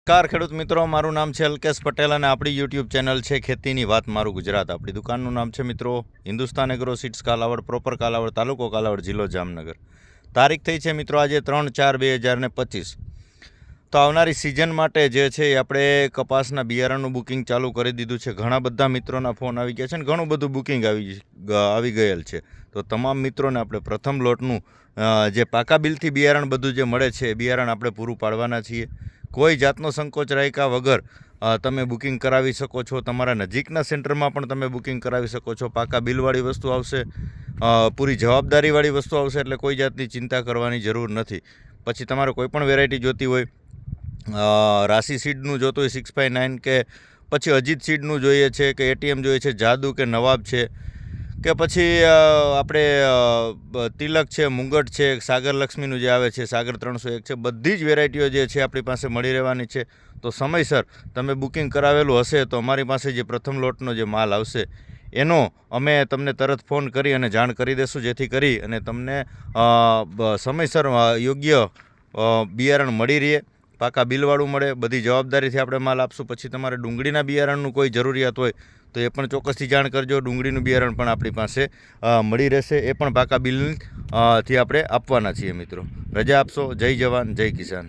નમસ્કાર ખેડૂત મિત્રો, મારું નામ છે અલ્કેશ પટેલ અને આપણી યુટ્યુબ ચેનલ છે ખેતીની વાત મારું ગુજરાત. આપણી દુકાનનું નામ છે મિત્રો Hindustan agro seeds Kalavad, proper Kalavad, તાલુકો કાલાવડ, જિલ્લો જામનગર. તારીખ થઈ છે મિત્રો આજે 3/4/2025. તો આવનારી સિઝન માટે જે છે એ આપણે કપાસના બિયારણનું બુકિંગ ચાલુ કરી દીધું છે. ઘણા બધા મિત્રોના ફોન આવી ગયા છે અને ઘણું બધું બુકિંગ આવી ગયેલ છે. તો તમામ મિત્રોને આપણે પ્રથમ લોટનું જે પાકા બિલથી બિયારણ બધું જે મળે છે એ બિયારણ આપણે પૂરું પાડવાના છીએ. કોઈ જાતનો સંકોચ રાખ્યા વગર તમે બુકિંગ કરાવી શકો છો. તમારા નજીકના સેન્ટરમાં પણ તમે બુકિંગ કરાવી શકો છો. પાકા બિલવાળી વસ્તુ આવશે, પૂરી જવાબદારીવાળી વસ્તુ આવશે, એટલે કોઈ જાતની ચિંતા કરવાની જરૂર નથી. પછી તમારે કોઈ પણ વેરાયટી જોતી હોય, રાશિ સીડનું જોતું હોય 659 કે પછી અજીત સીડનું જોઈએ છે કે એટીએમ જોઈએ છે, જાદુ કે નવાબ છે કે પછી આપણે તિલક છે, મુંગટ છે, સાગર લક્ષ્મીનું જે આવે છે, સાગર 301 છે, બધી જ વેરાયટીઓ જે છે આપણી પાસે મળી રહેવાની છે. તો સમયસર તમે બુકિંગ કરાવેલું હશે તો અમારી પાસે જે પ્રથમ લોટનો જે માલ આવશે એનો અમે તમને તરત ફોન કરી અને જાણ કરી દઈશું, જેથી કરી અને તમને સમયસર યોગ્ય બિયારણ મળી રહે, પાકા બિલવાળું મળે. બધી જવાબદારીથી આપણે માલ આપશું. પછી તમારે ડુંગળીના બિયારણનું કોઈ જરૂરિયાત હોય તો એ પણ ચોક્કસથી જાણ કરજો. ડુંગળીનું બિયારણ પણ આપણી પાસે મળી રહેશે. એ પણ પાકા બિલથી આપણે આપવાના છીએ મિત્રો. રજા આપશો. જય જવાન, જય કિસાન.